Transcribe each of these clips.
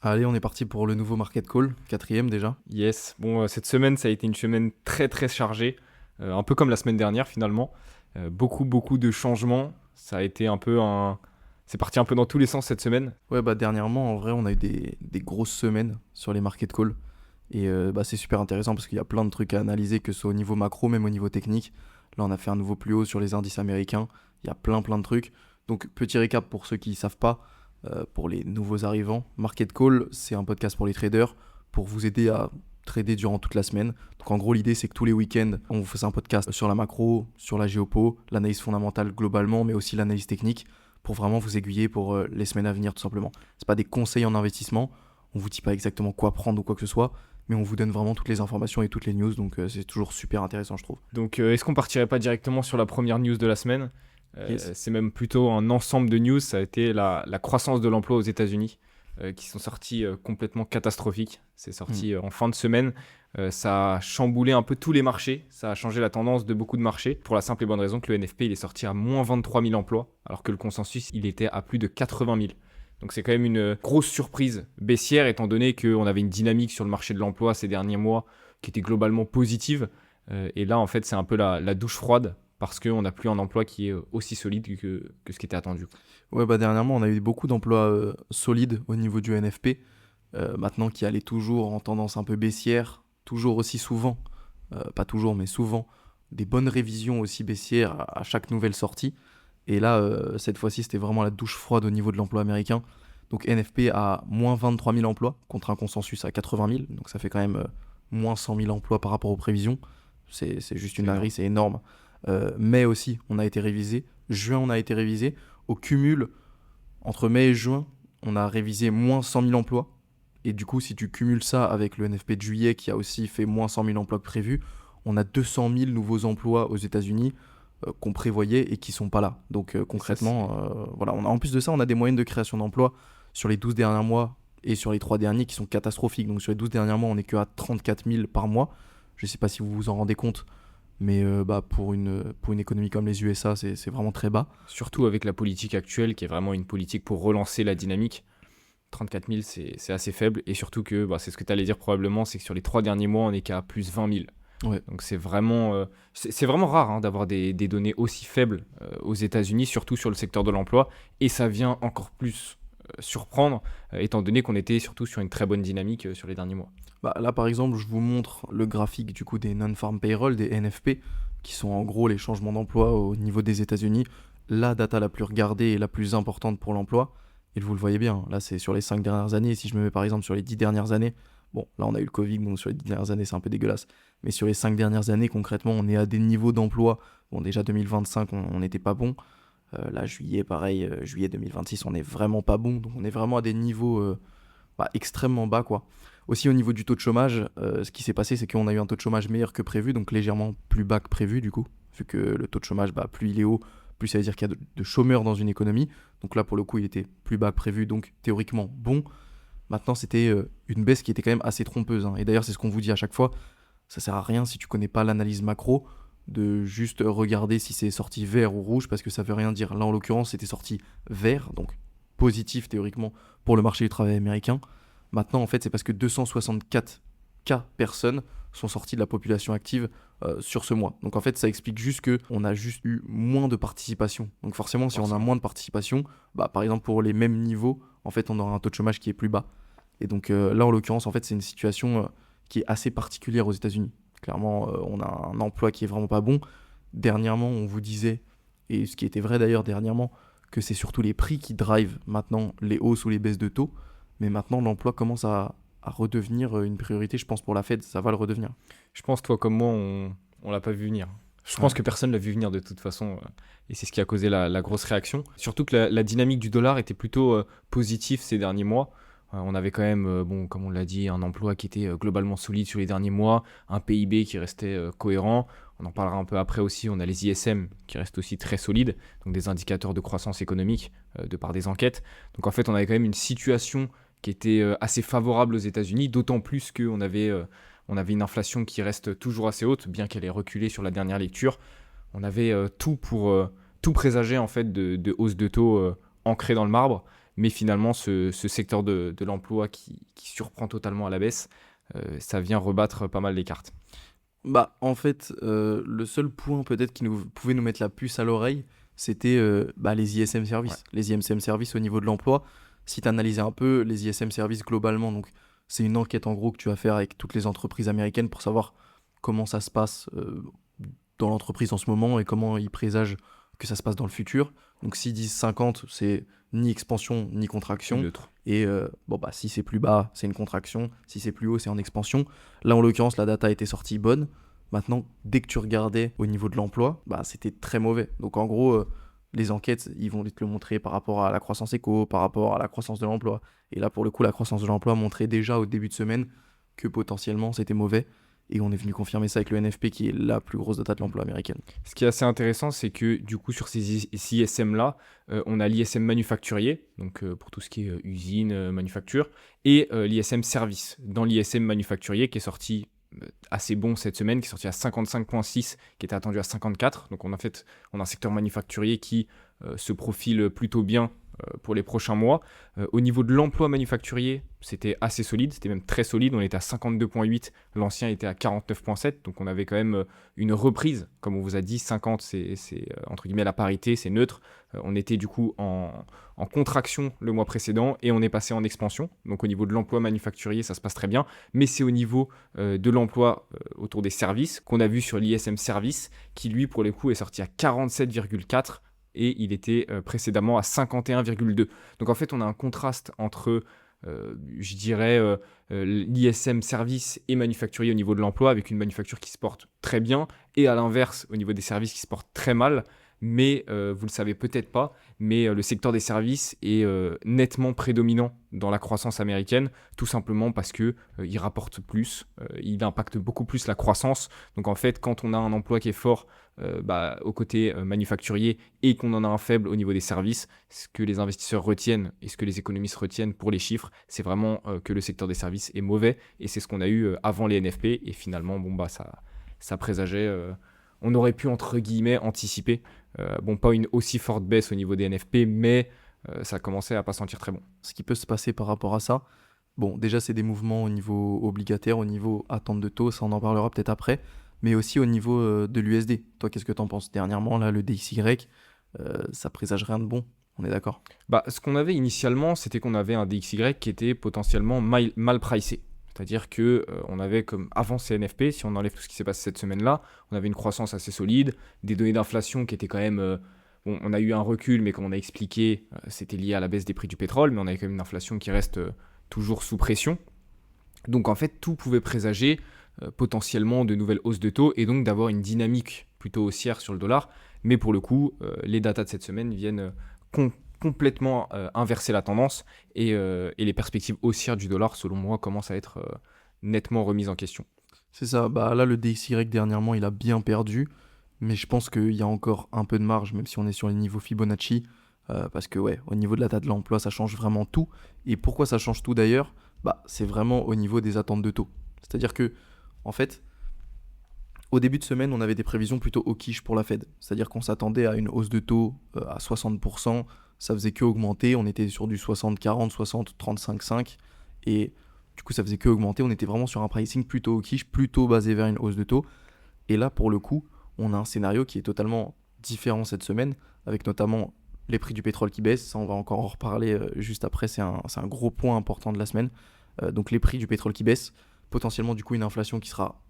Allez, on est parti pour le nouveau Market Call, quatrième déjà. Yes, bon, cette semaine, ça a été une semaine très très chargée, un peu comme la semaine dernière finalement. Beaucoup de changements, ça a été un peu un... C'est parti un peu dans tous les sens cette semaine. Ouais, bah dernièrement, en vrai, on a eu des grosses semaines sur les Market Call. Et bah, c'est super intéressant parce qu'il y a plein de trucs à analyser, que ce soit au niveau macro, même au niveau technique. Là, on a fait un nouveau plus haut sur les indices américains. Il y a plein de trucs. Donc, petit récap pour ceux qui ne savent pas, pour les nouveaux arrivants. Market Call, c'est un podcast pour les traders pour vous aider à trader durant toute la semaine. Donc, en gros, l'idée, c'est que tous les week-ends, on vous fasse un podcast sur la macro, sur la géopo, l'analyse fondamentale globalement, mais aussi l'analyse technique pour vraiment vous aiguiller pour les semaines à venir, tout simplement. C'est pas des conseils en investissement. On vous dit pas exactement quoi prendre ou quoi que ce soit, mais on vous donne vraiment toutes les informations et toutes les news, donc c'est toujours super intéressant, je trouve. Donc est-ce qu'on partirait pas directement sur la première news de la semaine? Yes. C'est même plutôt un ensemble de news, ça a été la croissance de l'emploi aux États-Unis, qui sont sortis complètement catastrophiques. C'est Mm. sorti en fin de semaine. Ça a chamboulé un peu tous les marchés, ça a changé la tendance de beaucoup de marchés, pour la simple et bonne raison que le NFP il est sorti à moins 23 000 emplois, alors que le consensus il était à plus de 80 000. Donc c'est quand même une grosse surprise baissière, étant donné qu'on avait une dynamique sur le marché de l'emploi ces derniers mois qui était globalement positive. Et là, en fait, c'est un peu la douche froide parce qu'on n'a plus un emploi qui est aussi solide que ce qui était attendu. Ouais, bah dernièrement, on a eu beaucoup d'emplois solides au niveau du NFP, maintenant qui allait toujours en tendance un peu baissière, toujours aussi souvent, pas toujours, mais souvent, des bonnes révisions aussi baissières à chaque nouvelle sortie. Et là, cette fois-ci, c'était vraiment la douche froide au niveau de l'emploi américain. Donc NFP a moins 23 000 emplois contre un consensus à 80 000. Donc ça fait quand même moins 100 000 emplois par rapport aux prévisions. C'est juste une C'est énorme. dinguerie, c'est énorme. Mai aussi, on a été révisé. Juin, on a été révisé. Au cumul, entre mai et juin, on a révisé moins 100 000 emplois. Et du coup, si tu cumules ça avec le NFP de juillet qui a aussi fait moins 100 000 emplois que prévu, on a 200 000 nouveaux emplois aux États-Unis qu'on prévoyait et qui sont pas là. Donc Et ça, c'est concrètement, voilà, en plus de ça, on a des moyennes de création d'emplois sur les 12 derniers mois et sur les 3 derniers qui sont catastrophiques. Donc sur les 12 derniers mois, on n'est que à 34 000 par mois. Je ne sais pas si vous vous en rendez compte, mais bah, pour une économie comme les USA, c'est vraiment très bas. surtout avec la politique actuelle qui est vraiment une politique pour relancer la dynamique. 34 000, c'est assez faible. Et surtout que, c'est ce que tu allais dire probablement, c'est que sur les 3 derniers mois, on est qu'à plus 20 000. Ouais. Donc c'est vraiment rare d'avoir des données aussi faibles aux États-Unis, surtout sur le secteur de l'emploi. Et ça vient encore plus surprendre, étant donné qu'on était surtout sur une très bonne dynamique sur les derniers mois. Bah, là, par exemple, je vous montre le graphique du coup des non-farm payroll, des NFP, qui sont en gros les changements d'emploi au niveau des États-Unis. La data la plus regardée et la plus importante pour l'emploi. Et vous le voyez bien, là c'est sur les 5 dernières années. Et si je me mets par exemple sur les 10 dernières années, bon, là on a eu le Covid, donc sur les 10 dernières années c'est un peu dégueulasse. Mais sur les 5 dernières années, concrètement, on est à des niveaux d'emploi. Bon, déjà 2025, on n'était pas bon. Là, juillet, pareil, juillet 2026, on n'est vraiment pas bon. Donc on est vraiment à des niveaux extrêmement bas, quoi. Aussi au niveau du taux de chômage, ce qui s'est passé, c'est qu'on a eu un taux de chômage meilleur que prévu, donc légèrement plus bas que prévu du coup, vu que le taux de chômage, plus il est haut, plus ça veut dire qu'il y a de chômeurs dans une économie. Donc là, pour le coup, il était plus bas que prévu, donc théoriquement bon. Maintenant, c'était une baisse qui était quand même assez trompeuse, hein. Et d'ailleurs, c'est ce qu'on vous dit à chaque fois, ça sert à rien si tu connais pas l'analyse macro de juste regarder si c'est sorti vert ou rouge, parce que ça veut rien dire. Là, en l'occurrence, c'était sorti vert, donc positif théoriquement pour le marché du travail américain. Maintenant, en fait, c'est parce que 264 K personnes sont sorties de la population active sur ce mois. Donc en fait, ça explique juste qu'on a juste eu moins de participation. Donc forcément, si on a Forcément. moins de participation, par exemple pour les mêmes niveaux, en fait, on aura un taux de chômage qui est plus bas. Et donc là, en l'occurrence, en fait, c'est une situation qui est assez particulière aux États-Unis. Clairement, on a un emploi qui est vraiment pas bon. Dernièrement, on vous disait, et ce qui était vrai d'ailleurs dernièrement, que c'est surtout les prix qui drivent maintenant les hausses ou les baisses de taux. Mais maintenant, l'emploi commence à redevenir une priorité, je pense, pour la Fed. Ça va le redevenir. Je pense, toi comme moi, on l'a pas vu venir. Je pense Ouais. que personne l'a vu venir de toute façon, et c'est ce qui a causé la grosse réaction. Surtout que la dynamique du dollar était plutôt positive ces derniers mois. On avait quand même, comme on l'a dit, un emploi qui était globalement solide sur les derniers mois, un PIB qui restait cohérent. On en parlera un peu après aussi. On a les ISM qui restent aussi très solides, donc des indicateurs de croissance économique de par des enquêtes. Donc en fait, on avait quand même une situation qui était assez favorable aux États-Unis, d'autant plus on avait une inflation qui reste toujours assez haute, bien qu'elle ait reculé sur la dernière lecture. On avait tout pour tout présager en fait de hausse de taux ancrée dans le marbre. Mais finalement, ce secteur de l'emploi qui surprend totalement à la baisse, ça vient rebattre pas mal les cartes. Bah, en fait, le seul point peut-être qui pouvait nous mettre la puce à l'oreille, c'était bah, les ISM Ouais. services. Les ISM services au niveau de l'emploi, si tu analysais un peu les ISM services globalement, donc c'est une enquête en gros que tu vas faire avec toutes les entreprises américaines pour savoir comment ça se passe dans l'entreprise en ce moment et comment ils présagent que ça se passe dans le futur. Donc s'ils disent 50, c'est ni expansion ni Ou contraction. neutre. Et bon, bah, si c'est plus bas, c'est une contraction. Si c'est plus haut, c'est en expansion. Là, en l'occurrence, la data était sortie bonne. Maintenant, dès que tu regardais au niveau de l'emploi, bah, c'était très mauvais. Donc en gros, les enquêtes, ils vont te le montrer par rapport à la croissance éco, par rapport à la croissance de l'emploi. Et là, pour le coup, la croissance de l'emploi montrait déjà au début de semaine que potentiellement c'était mauvais. Et on est venu confirmer ça avec le NFP, qui est la plus grosse data de l'emploi américaine. Ce qui est assez intéressant, c'est que du coup, sur ces ISM-là, on a l'ISM manufacturier, donc pour tout ce qui est usine, manufacture, et l'ISM service. Dans l'ISM manufacturier, qui est sorti assez bon cette semaine, qui est sorti à 55,6, qui était attendu à 54. Donc on a un secteur manufacturier qui se profile plutôt bien pour les prochains mois. Au niveau de l'emploi manufacturier, c'était assez solide, c'était même très solide. On était à 52,8, l'ancien était à 49,7. Donc on avait quand même une reprise, comme on vous a dit, 50 c'est entre guillemets la parité, c'est neutre. On était du coup en contraction le mois précédent et on est passé en expansion. Donc au niveau de l'emploi manufacturier, ça se passe très bien. Mais c'est au niveau de l'emploi autour des services qu'on a vu sur l'ISM Service, qui lui pour le coup est sorti à 47,4 et il était précédemment à 51,2. Donc en fait, on a un contraste entre, je dirais, l'ISM service et manufacturier au niveau de l'emploi, avec une manufacture qui se porte très bien, et à l'inverse, au niveau des services qui se portent très mal. Mais vous le savez peut-être pas, mais le secteur des services est nettement prédominant dans la croissance américaine, tout simplement parce que il rapporte plus, il impacte beaucoup plus la croissance. Donc en fait, quand on a un emploi qui est fort au côté manufacturier et qu'on en a un faible au niveau des services, ce que les investisseurs retiennent et ce que les économistes retiennent pour les chiffres, c'est vraiment que le secteur des services est mauvais, et c'est ce qu'on a eu avant les NFP, et finalement ça présageait, on aurait pu entre guillemets anticiper, pas une aussi forte baisse au niveau des NFP, mais ça commençait à pas sentir très bon. Ce qui peut se passer par rapport à ça, bon, déjà, c'est des mouvements au niveau obligataire, au niveau attente de taux, ça on en parlera peut-être après, mais aussi au niveau de l'USD. Toi, qu'est-ce que t'en penses dernièrement, là, le DXY, ça présage rien de bon, on est d'accord? Ce qu'on avait initialement, c'était qu'on avait un DXY qui était potentiellement mal pricé. C'est-à-dire que on avait, comme avant CNFP, si on enlève tout ce qui s'est passé cette semaine-là, on avait une croissance assez solide, des données d'inflation qui étaient quand même... bon, on a eu un recul, mais comme on a expliqué, c'était lié à la baisse des prix du pétrole, mais on avait quand même une inflation qui reste toujours sous pression. Donc en fait, tout pouvait présager potentiellement de nouvelles hausses de taux, et donc d'avoir une dynamique plutôt haussière sur le dollar. Mais pour le coup, les datas de cette semaine viennent complètement inverser la tendance, et les perspectives haussières du dollar, selon moi, commencent à être nettement remises en question. C'est ça, bah là, le DXY, dernièrement, il a bien perdu, mais je pense qu'il y a encore un peu de marge, même si on est sur les niveaux Fibonacci, parce que, ouais, au niveau de la date de l'emploi, ça change vraiment tout. Et pourquoi ça change tout d'ailleurs? Bah, c'est vraiment au niveau des attentes de taux. C'est-à-dire que, en fait, au début de semaine, on avait des prévisions plutôt hawkish pour la Fed. C'est-à-dire qu'on s'attendait à une hausse de taux à 60%, ça faisait que augmenter, on était sur du 60-40, 60-35-5, et du coup ça faisait que augmenter, on était vraiment sur un pricing plutôt hawkish, plutôt basé vers une hausse de taux. Et là, pour le coup, on a un scénario qui est totalement différent cette semaine, avec notamment les prix du pétrole qui baissent, ça on va encore en reparler juste après, c'est un gros point important de la semaine. Donc les prix du pétrole qui baissent, potentiellement du coup une inflation qui sera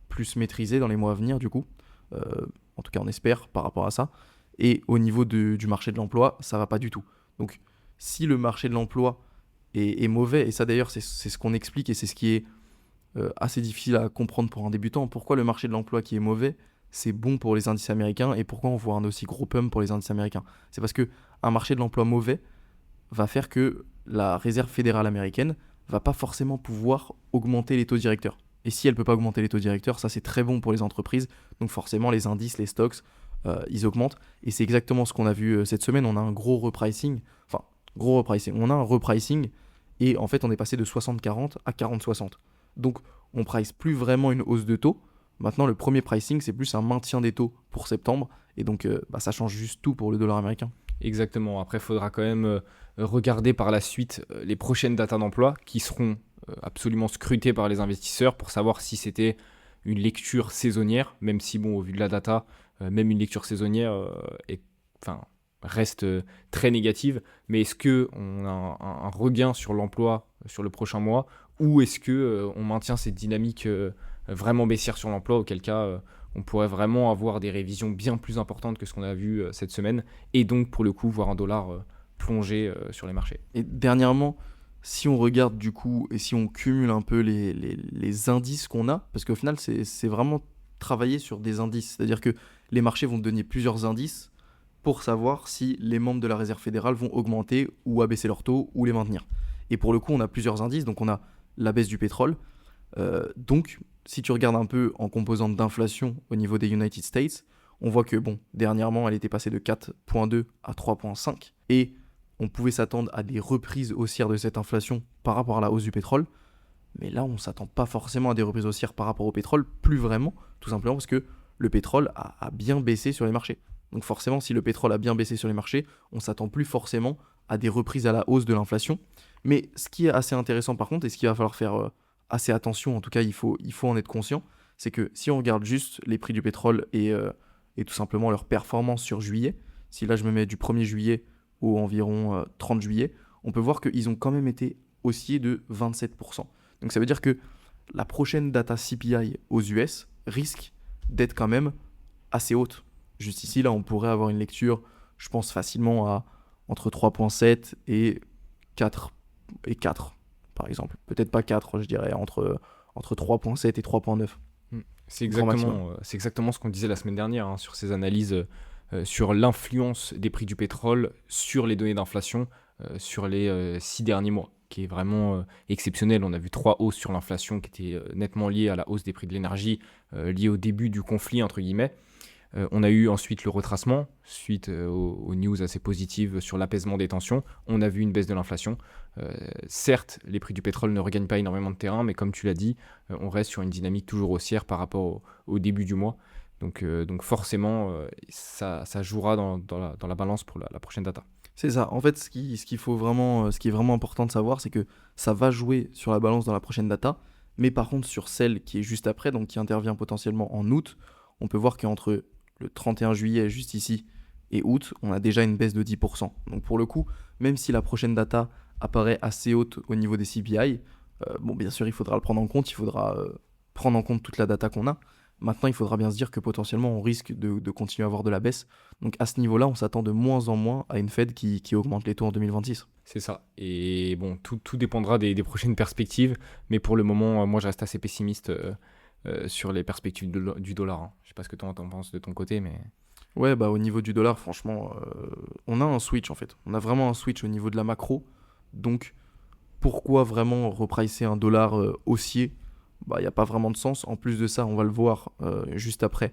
plus maîtrisée dans les mois à venir du coup. Euh, En tout cas on espère par rapport à ça. Et au niveau du marché de l'emploi, ça va pas du tout. Donc si le marché de l'emploi est mauvais, et ça d'ailleurs c'est ce qu'on explique et c'est ce qui est assez difficile à comprendre pour un débutant, pourquoi le marché de l'emploi qui est mauvais, c'est bon pour les indices américains et pourquoi on voit un aussi gros pump pour les indices américains. C'est parce que un marché de l'emploi mauvais va faire que la réserve fédérale américaine va pas forcément pouvoir augmenter les taux directeurs. Et si elle peut pas augmenter les taux directeurs, ça c'est très bon pour les entreprises. Donc forcément les indices, les stocks, ils augmentent. Et c'est exactement ce qu'on a vu cette semaine. On a un gros repricing. Enfin, gros repricing. On a un repricing et en fait on est passé de 60-40 à 40-60. Donc on price plus vraiment une hausse de taux. Maintenant le premier pricing c'est plus un maintien des taux pour septembre. Et donc ça change juste tout pour le dollar américain. Exactement. Après, il faudra quand même regarder par la suite les prochaines datas d'emploi qui seront absolument scrutées par les investisseurs pour savoir si c'était une lecture saisonnière, même si, bon, au vu de la data, même une lecture saisonnière enfin, reste très négative. Mais est-ce qu'on a un regain sur l'emploi sur le prochain mois ou est-ce qu'on maintient cette dynamique vraiment baissière sur l'emploi, auquel cas on pourrait vraiment avoir des révisions bien plus importantes que ce qu'on a vu cette semaine et donc pour le coup voir un dollar plonger sur les marchés. Et dernièrement, si on regarde du coup et si on cumule un peu les indices qu'on a, parce qu'au final, c'est vraiment travailler sur des indices. C'est-à-dire que les marchés vont donner plusieurs indices pour savoir si les membres de la Réserve fédérale vont augmenter ou abaisser leur taux ou les maintenir. Et pour le coup, on a plusieurs indices. Donc on a la baisse du pétrole. Donc, si tu regardes un peu en composante d'inflation au niveau des United States, on voit que, bon, dernièrement, elle était passée de 4,2 à 3,5. Et on pouvait s'attendre à des reprises haussières de cette inflation par rapport à la hausse du pétrole. Mais là, on ne s'attend pas forcément à des reprises haussières par rapport au pétrole, plus vraiment, tout simplement parce que le pétrole a bien baissé sur les marchés. Donc forcément, si le pétrole a bien baissé sur les marchés, on ne s'attend plus forcément à des reprises à la hausse de l'inflation. Mais ce qui est assez intéressant par contre, et ce qu'il va falloir faire assez attention, en tout cas il faut en être conscient, c'est que si on regarde juste les prix du pétrole et tout simplement leur performance sur juillet, si là je me mets du 1er juillet au environ 30 juillet, on peut voir qu'ils ont quand même été haussiers de 27%. Donc ça veut dire que la prochaine data CPI aux US risque d'être quand même assez haute. Juste ici, là, on pourrait avoir une lecture, je pense, facilement à entre 3,7 et 4, par exemple. Peut-être pas 4, je dirais, entre 3,7 et 3,9. C'est exactement ce qu'on disait la semaine dernière hein, sur ces analyses sur l'influence des prix du pétrole sur les données d'inflation sur les 6 derniers mois, qui est vraiment exceptionnel. On a vu 3 hausses sur l'inflation qui étaient nettement liées à la hausse des prix de l'énergie, liées au début du conflit, entre guillemets. On a eu ensuite le retracement, suite aux news assez positives sur l'apaisement des tensions. On a vu une baisse de l'inflation. Certes, les prix du pétrole ne regagnent pas énormément de terrain, mais comme tu l'as dit, on reste sur une dynamique toujours haussière par rapport au début du mois. Donc forcément, ça jouera dans la balance pour la prochaine data. C'est ça. En fait, ce qui est vraiment important de savoir, c'est que ça va jouer sur la balance dans la prochaine data, mais par contre sur celle qui est juste après, donc qui intervient potentiellement en août, on peut voir qu'entre le 31 juillet juste ici et août, on a déjà une baisse de 10%. Donc pour le coup, même si la prochaine data apparaît assez haute au niveau des CPI, bon bien sûr il faudra le prendre en compte, il faudra prendre en compte toute la data qu'on a. Maintenant il faudra bien se dire que potentiellement on risque de continuer à avoir de la baisse. Donc à ce niveau-là, on s'attend de moins en moins à une Fed qui augmente les taux en 2026. C'est ça. Et bon, tout dépendra des prochaines perspectives. Mais pour le moment, moi je reste assez pessimiste sur les perspectives du dollar. Hein. Je sais pas ce que toi t'en penses de ton côté, mais... Ouais, bah au niveau du dollar, franchement, on a un switch en fait. On a vraiment un switch au niveau de la macro. Donc, pourquoi vraiment repricer un dollar haussier? Bah, il n'y a pas vraiment de sens. En plus de ça, on va le voir juste après.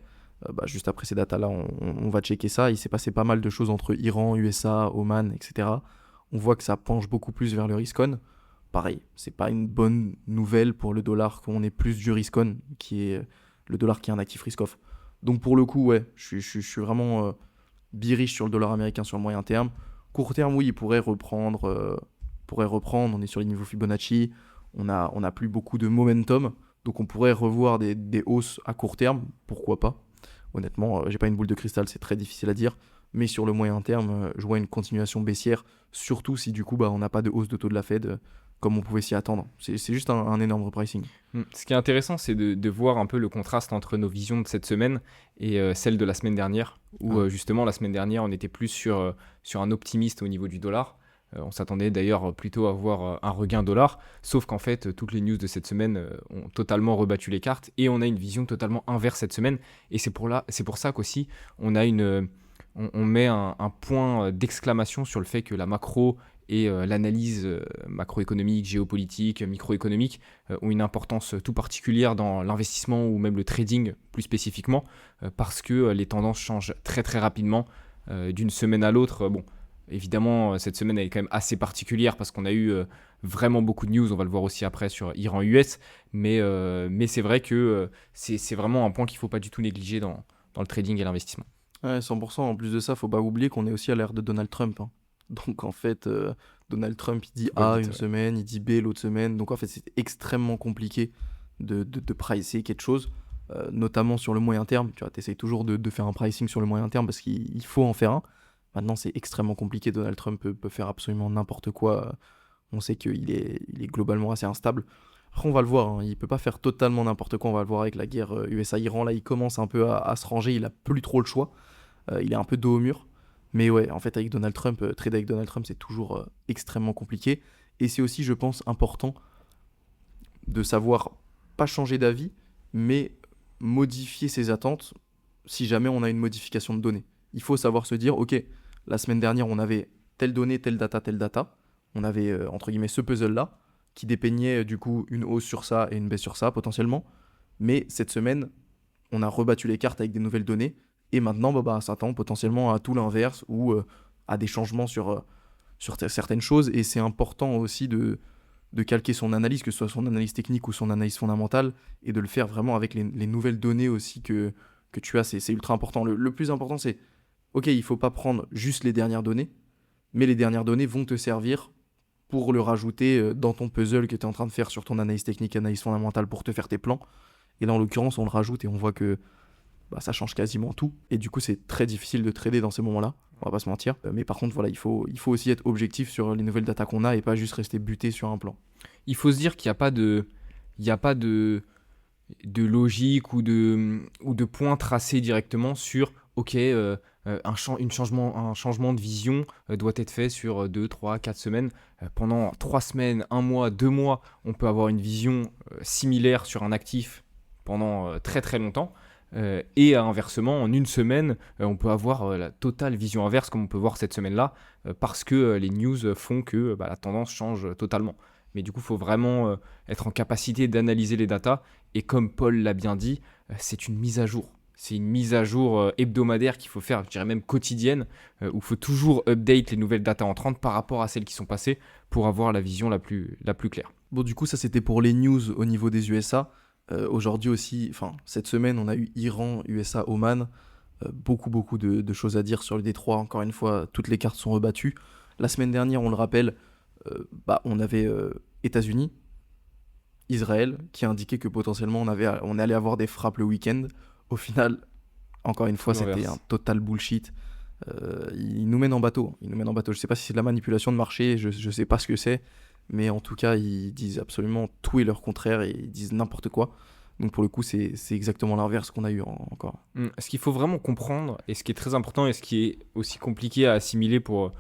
Juste après ces datas-là, on va checker ça. Il s'est passé pas mal de choses entre Iran, USA, Oman, etc. On voit que ça penche beaucoup plus vers le risk-on. Pareil, c'est pas une bonne nouvelle pour le dollar qu'on ait plus du risk-on, qui est le dollar qui est un actif risk-off. Donc pour le coup, ouais, je suis vraiment bearish sur le dollar américain sur le moyen terme. Court terme, oui, il pourrait reprendre. On est sur les niveaux Fibonacci. On a plus beaucoup de momentum. Donc on pourrait revoir des hausses à court terme. Pourquoi pas? Honnêtement, j'ai pas une boule de cristal, c'est très difficile à dire. Mais sur le moyen terme, je vois une continuation baissière. Surtout si du coup, on n'a pas de hausse de taux de la Fed comme on pouvait s'y attendre. C'est juste un énorme repricing. Ce qui est intéressant, c'est de voir un peu le contraste entre nos visions de cette semaine et celle de la semaine dernière, où justement la semaine dernière, on était plus sur un optimiste au niveau du dollar. On s'attendait d'ailleurs plutôt à voir un regain dollar, sauf qu'en fait, toutes les news de cette semaine ont totalement rebattu les cartes et on a une vision totalement inverse cette semaine. Et c'est pour ça qu'aussi, on met un point d'exclamation sur le fait que la macro et l'analyse macroéconomique, géopolitique, microéconomique ont une importance tout particulière dans l'investissement ou même le trading plus spécifiquement, parce que les tendances changent très très rapidement d'une semaine à l'autre. Bon, évidemment, cette semaine elle est quand même assez particulière parce qu'on a eu vraiment beaucoup de news, on va le voir aussi après sur Iran-US, mais c'est vrai que c'est vraiment un point qu'il ne faut pas du tout négliger dans le trading et l'investissement. Ouais, 100%. En plus de ça, faut pas oublier qu'on est aussi à l'ère de Donald Trump, hein. Donc en fait, Donald Trump, il dit Tout va A vite. une semaine, il dit B l'autre semaine. Donc en fait, c'est extrêmement compliqué de pricer quelque chose, notamment sur le moyen terme. Tu vois, tu essayes toujours de faire un pricing sur le moyen terme parce qu'il faut en faire un. Maintenant, c'est extrêmement compliqué. Donald Trump peut faire absolument n'importe quoi. On sait qu'il est globalement assez instable. Après, on va le voir, hein, il peut pas faire totalement n'importe quoi. On va le voir avec la guerre USA-Iran. Là, il commence un peu à se ranger. Il a plus trop le choix. Il est un peu dos au mur. Mais ouais, en fait, avec Donald Trump, trader avec Donald Trump, c'est toujours extrêmement compliqué. Et c'est aussi, je pense, important de savoir pas changer d'avis, mais modifier ses attentes si jamais on a une modification de données. Il faut savoir se dire, ok, la semaine dernière, on avait telle donnée, telle data, telle data. On avait, entre guillemets, ce puzzle-là, qui dépeignait du coup une hausse sur ça et une baisse sur ça, potentiellement. Mais cette semaine, on a rebattu les cartes avec des nouvelles données. Et maintenant, ça s'attend potentiellement à tout l'inverse ou à des changements sur certaines choses. Et c'est important aussi de calquer son analyse, que ce soit son analyse technique ou son analyse fondamentale, et de le faire vraiment avec les nouvelles données aussi que tu as. C'est ultra important. Le plus important, c'est, ok, il ne faut pas prendre juste les dernières données, mais les dernières données vont te servir pour le rajouter dans ton puzzle que tu es en train de faire sur ton analyse technique, analyse fondamentale pour te faire tes plans. Et là, en l'occurrence, on le rajoute et on voit que ça change quasiment tout. Et du coup, c'est très difficile de trader dans ces moments-là. On va pas se mentir. Mais par contre, voilà, il faut aussi être objectif sur les nouvelles datas qu'on a et pas juste rester buté sur un plan. Il faut se dire qu'il n'y a pas de logique ou de point tracé directement sur ok, un changement de vision doit être fait sur 2, 3, 4 semaines. Pendant 3 semaines, 1 mois, 2 mois, on peut avoir une vision similaire sur un actif pendant très très longtemps. Et inversement, en une semaine, on peut avoir la totale vision inverse, comme on peut voir cette semaine-là, parce que les news font que la tendance change totalement. Mais du coup, il faut vraiment être en capacité d'analyser les datas. Et comme Paul l'a bien dit, c'est une mise à jour. C'est une mise à jour hebdomadaire qu'il faut faire, je dirais même quotidienne, où il faut toujours update les nouvelles datas entrantes par rapport à celles qui sont passées pour avoir la vision la plus claire. Bon, du coup, ça c'était pour les news au niveau des USA. Aujourd'hui aussi, enfin, cette semaine, on a eu Iran, USA, Oman. Beaucoup de choses à dire sur le Détroit. Encore une fois, toutes les cartes sont rebattues. La semaine dernière, on le rappelle, on avait États-Unis, Israël, qui a indiqué que potentiellement on allait avoir des frappes le week-end. Au final, encore une Tout fois, c'était un l'inverse. total bullshit. Ils nous mènent en bateau. Ils nous mènent en bateau. Je sais pas si c'est de la manipulation de marché, je sais pas ce que c'est, mais en tout cas, ils disent absolument tout et leur contraire et ils disent n'importe quoi. Donc pour le coup, c'est exactement l'inverse qu'on a eu encore. Ce qu'il faut vraiment comprendre, et ce qui est très important, et ce qui est aussi compliqué à assimiler pour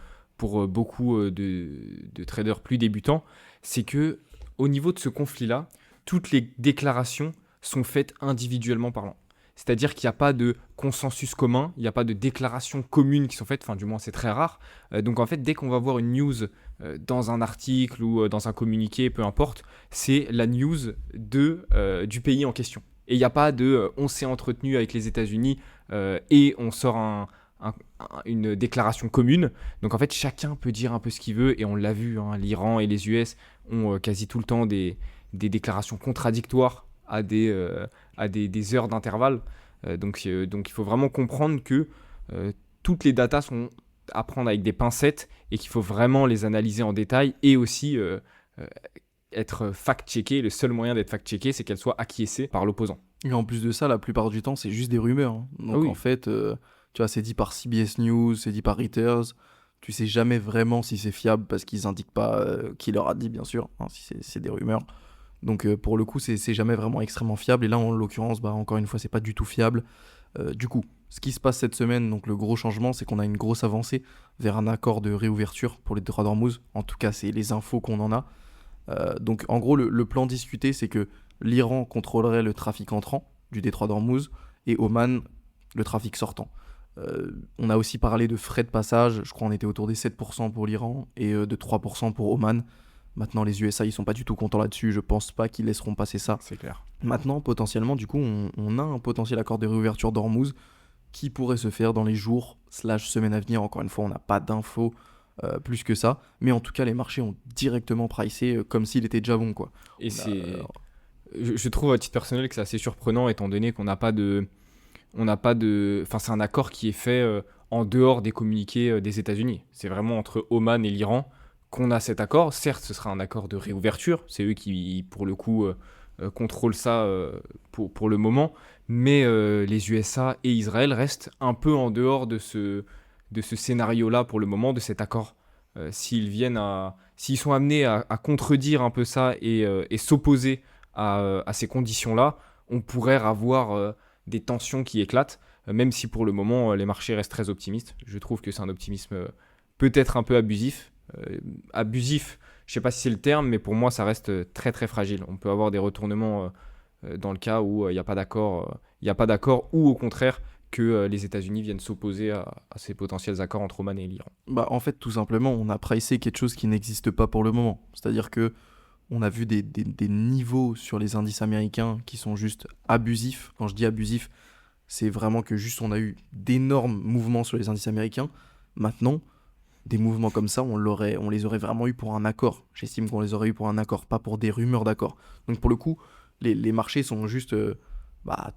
beaucoup de traders plus débutants, c'est que au niveau de ce conflit-là, toutes les déclarations sont faites individuellement parlant. C'est-à-dire qu'il n'y a pas de consensus commun, il n'y a pas de déclarations communes qui sont faites, enfin du moins c'est très rare. Donc en fait, dès qu'on va voir une news dans un article ou dans un communiqué, peu importe, c'est la news du pays en question. Et il n'y a pas de on s'est entretenu avec les États-Unis et on sort une déclaration commune. Donc en fait, chacun peut dire un peu ce qu'il veut et on l'a vu, hein, l'Iran et les US ont quasi tout le temps des déclarations contradictoires à des heures d'intervalle. Donc il faut vraiment comprendre que toutes les datas sont à prendre avec des pincettes et qu'il faut vraiment les analyser en détail et aussi être fact-checké. Le seul moyen d'être fact-checké, c'est qu'elle soit acquiescée par l'opposant. Et en plus de ça, la plupart du temps, c'est juste des rumeurs, hein. Ah Donc en oui, fait, tu vois, c'est dit par CBS News, c'est dit par Reuters. Tu sais jamais vraiment si c'est fiable parce qu'ils indiquent pas qui leur a dit, bien sûr, hein, si c'est des rumeurs. Donc pour le coup, c'est jamais vraiment extrêmement fiable. Et là, en l'occurrence, encore une fois, c'est pas du tout fiable. Du coup, ce qui se passe cette semaine, donc le gros changement, c'est qu'on a une grosse avancée vers un accord de réouverture pour les Détroits d'Ormuz. En tout cas, c'est les infos qu'on en a. Donc en gros, le plan discuté, c'est que l'Iran contrôlerait le trafic entrant du Détroit d'Ormuz et Oman le trafic sortant. On a aussi parlé de frais de passage, je crois on était autour des 7% pour l'Iran et de 3% pour Oman. Maintenant, les USA, ils sont pas du tout contents là-dessus. Je pense pas qu'ils laisseront passer ça. c'est clair. Maintenant, potentiellement, du coup, on a un potentiel accord de réouverture d'Ormuz qui pourrait se faire dans les jours/semaines à venir. Encore une fois, on n'a pas d'infos plus que ça. Mais en tout cas, les marchés ont directement pricé comme s'il était déjà bon, quoi. Et On a, je trouve à titre personnel que c'est assez surprenant étant donné qu'on n'a pas on n'a pas de... Enfin, c'est un accord qui est fait en dehors des communiqués des États-Unis. C'est vraiment entre Oman et l'Iran qu'on a cet accord. Certes, ce sera un accord de réouverture. C'est eux qui, pour le coup, contrôlent ça pour le moment. Mais les USA et Israël restent un peu en dehors de ce scénario-là pour le moment, de cet accord. S'ils sont amenés à contredire un peu ça et s'opposer à ces conditions-là, on pourrait avoir des tensions qui éclatent, même si pour le moment les marchés restent très optimistes. Je trouve que c'est un optimisme peut-être un peu abusif. Abusif, je ne sais pas si c'est le terme, mais pour moi ça reste très très fragile. On peut avoir des retournements dans le cas où il n'y a pas d'accord, ou au contraire que les États-Unis viennent s'opposer à ces potentiels accords entre Oman et l'Iran. Bah, en fait, tout simplement, on a pricé quelque chose qui n'existe pas pour le moment. C'est-à-dire que on a vu des niveaux sur les indices américains qui sont juste abusifs. Quand je dis abusif, c'est vraiment que juste on a eu d'énormes mouvements sur les indices américains. Maintenant, des mouvements comme ça, on les aurait vraiment eu pour un accord. J'estime qu'on les aurait eu pour un accord, pas pour des rumeurs d'accord. Donc pour le coup, les marchés sont juste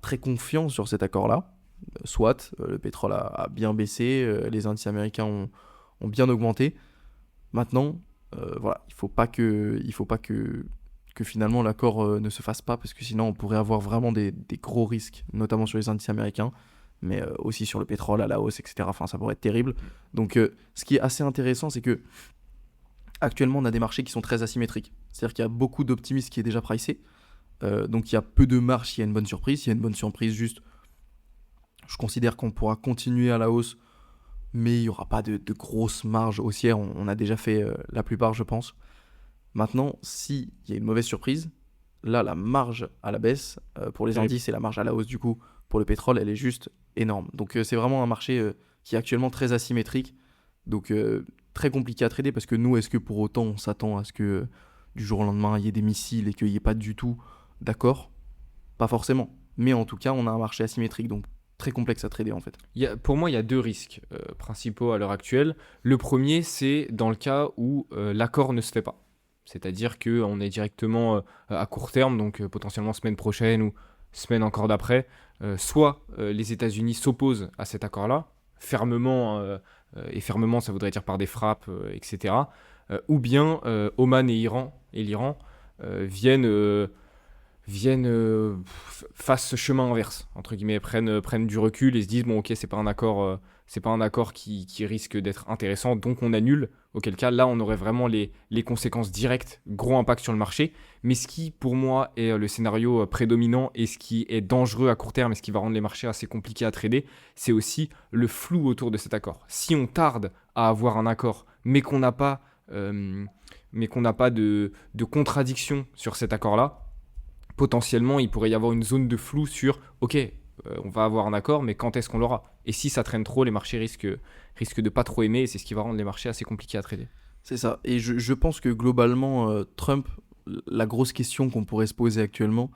très confiants sur cet accord-là. Soit, le pétrole a bien baissé, les indices américains ont bien augmenté. Maintenant, voilà, il faut pas que finalement l'accord ne se fasse pas, parce que sinon on pourrait avoir vraiment des gros risques, notamment sur les indices américains, mais aussi sur le pétrole à la hausse, etc. Enfin, ça pourrait être terrible. Donc, ce qui est assez intéressant, c'est que actuellement, on a des marchés qui sont très asymétriques. C'est-à-dire qu'il y a beaucoup d'optimisme qui est déjà pricé. Donc, il y a peu de marge s'il y a une bonne surprise. S'il y a une bonne surprise, juste, je considère qu'on pourra continuer à la hausse, mais il n'y aura pas de grosses marges haussières. On a déjà fait la plupart, je pense. Maintenant, s'il y a une mauvaise surprise, là, la marge à la baisse pour les indices et la marge à la hausse, du coup, pour le pétrole, elle est juste énorme. Donc, c'est vraiment un marché qui est actuellement très asymétrique. Donc, très compliqué à trader, parce que nous, est-ce que pour autant, on s'attend à ce que du jour au lendemain, il y ait des missiles et qu'il n'y ait pas du tout d'accord? Pas forcément. Mais en tout cas, on a un marché asymétrique, donc très complexe à trader en fait. Pour moi, il y a deux risques principaux à l'heure actuelle. Le premier, c'est dans le cas où l'accord ne se fait pas. C'est-à-dire qu'on est directement à court terme, donc potentiellement semaine prochaine ou semaine encore d'après. Soit les États-Unis s'opposent à cet accord-là, fermement, et fermement ça voudrait dire par des frappes, etc. Ou bien Oman et l'Iran fassent ce chemin inverse, entre guillemets, prennent du recul et se disent bon ok, c'est pas un accord qui risque d'être intéressant, donc on annule. Auquel cas là on aurait vraiment les conséquences directes, gros impact sur le marché. Mais ce qui pour moi est le scénario prédominant et ce qui est dangereux à court terme et ce qui va rendre les marchés assez compliqués à trader, c'est aussi le flou autour de cet accord. Si on tarde à avoir un accord mais qu'on n'a pas de contradiction sur cet accord-là, potentiellement, il pourrait y avoir une zone de flou sur « Ok, on va avoir un accord, mais quand est-ce qu'on l'aura ?» Et si ça traîne trop, les marchés risquent de pas trop aimer, et c'est ce qui va rendre les marchés assez compliqués à trader. C'est ça. Et je pense que globalement, Trump, la grosse question qu'on pourrait se poser actuellement,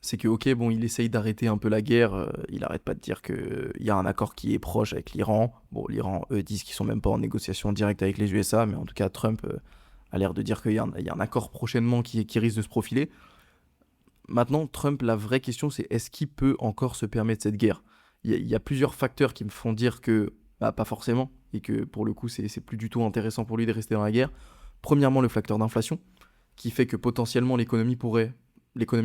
c'est que, ok, bon, il essaye d'arrêter un peu la guerre, il arrête pas de dire qu'il y a un accord qui est proche avec l'Iran. Bon, l'Iran, eux, disent qu'ils sont même pas en négociation directe avec les USA, mais en tout cas, Trump a l'air de dire qu'il y a un accord prochainement qui risque de se profiler. Maintenant, Trump, la vraie question, c'est est-ce qu'il peut encore se permettre cette guerre? Il y a plusieurs facteurs qui me font dire que pas forcément, et que pour le coup, c'est plus du tout intéressant pour lui de rester dans la guerre. Premièrement, le facteur d'inflation, qui fait que potentiellement l'économie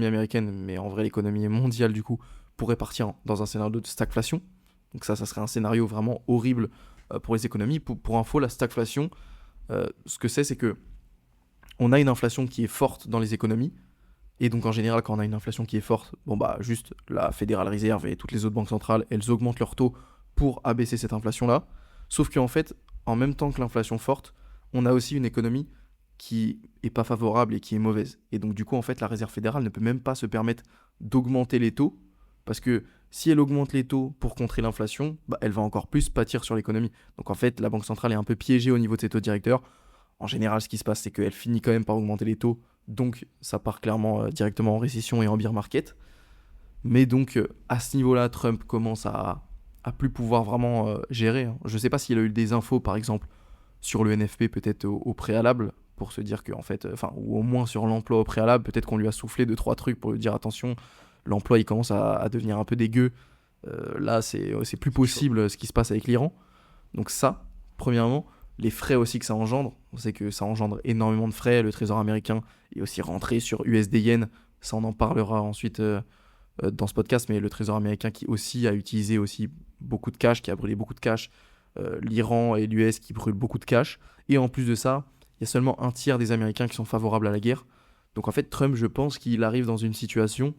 américaine, mais en vrai l'économie mondiale du coup, pourrait partir dans un scénario de stagflation. Donc ça serait un scénario vraiment horrible pour les économies. Pour info, la stagflation, ce que c'est que on a une inflation qui est forte dans les économies. Et donc en général, quand on a une inflation qui est forte, juste la Fédérale Reserve et toutes les autres banques centrales, elles augmentent leurs taux pour abaisser cette inflation-là. Sauf qu'en fait, en même temps que l'inflation forte, on a aussi une économie qui est pas favorable et qui est mauvaise. Et donc du coup, en fait, la Réserve fédérale ne peut même pas se permettre d'augmenter les taux, parce que si elle augmente les taux pour contrer l'inflation, elle va encore plus pâtir sur l'économie. Donc en fait, la Banque centrale est un peu piégée au niveau de ses taux directeurs. En général, ce qui se passe, c'est qu'elle finit quand même par augmenter les taux, donc ça part clairement directement en récession et en bear market. Mais donc à ce niveau-là, Trump commence à plus pouvoir vraiment gérer. Hein. Je ne sais pas s'il a eu des infos, par exemple, sur le NFP, peut-être au préalable, pour se dire qu'en fait, ou au moins sur l'emploi au préalable, peut-être qu'on lui a soufflé 2-3 trucs pour lui dire attention, l'emploi il commence à devenir un peu dégueu, Là, c'est plus possible ce qui se passe avec l'Iran. Donc ça, premièrement, les frais aussi que ça engendre, on sait que ça engendre énormément de frais. Le trésor américain est aussi rentré sur USD Yen. Ça, on en parlera ensuite dans ce podcast, mais le trésor américain qui aussi a utilisé aussi beaucoup de cash, qui a brûlé beaucoup de cash. L'Iran et l'US qui brûlent beaucoup de cash. Et en plus de ça, il y a seulement un tiers des Américains qui sont favorables à la guerre. Donc en fait, Trump, je pense qu'il arrive dans une situation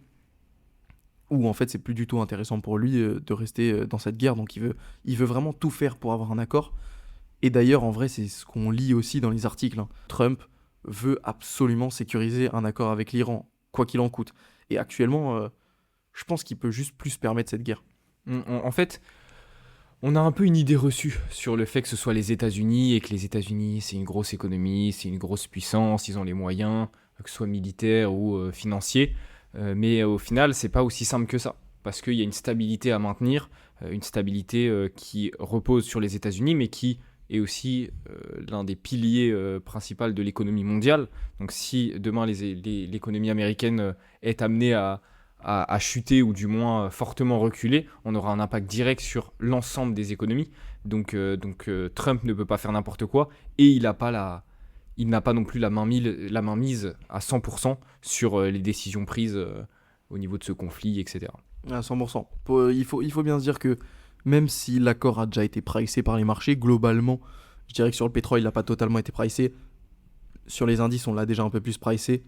où en fait c'est plus du tout intéressant pour lui de rester dans cette guerre. Donc il veut vraiment tout faire pour avoir un accord. Et d'ailleurs, en vrai, c'est ce qu'on lit aussi dans les articles, hein. Trump veut absolument sécuriser un accord avec l'Iran, quoi qu'il en coûte. Et actuellement, je pense qu'il peut juste plus se permettre cette guerre. En fait, on a un peu une idée reçue sur le fait que ce soit les États-Unis et que les États-Unis, c'est une grosse économie, c'est une grosse puissance, ils ont les moyens, que ce soit militaires ou financiers. Mais au final, c'est pas aussi simple que ça. Parce qu'il y a une stabilité à maintenir, une stabilité qui repose sur les États-Unis, mais qui est aussi l'un des piliers principaux de l'économie mondiale. Donc si demain l'économie américaine est amenée à chuter ou du moins fortement reculer, on aura un impact direct sur l'ensemble des économies. Donc Trump ne peut pas faire n'importe quoi et il n'a pas non plus la mainmise à 100% sur les décisions prises au niveau de ce conflit, etc. À 100%. Il faut bien se dire que même si l'accord a déjà été pricé par les marchés, globalement, je dirais que sur le pétrole, il n'a pas totalement été pricé. Sur les indices, on l'a déjà un peu plus pricé.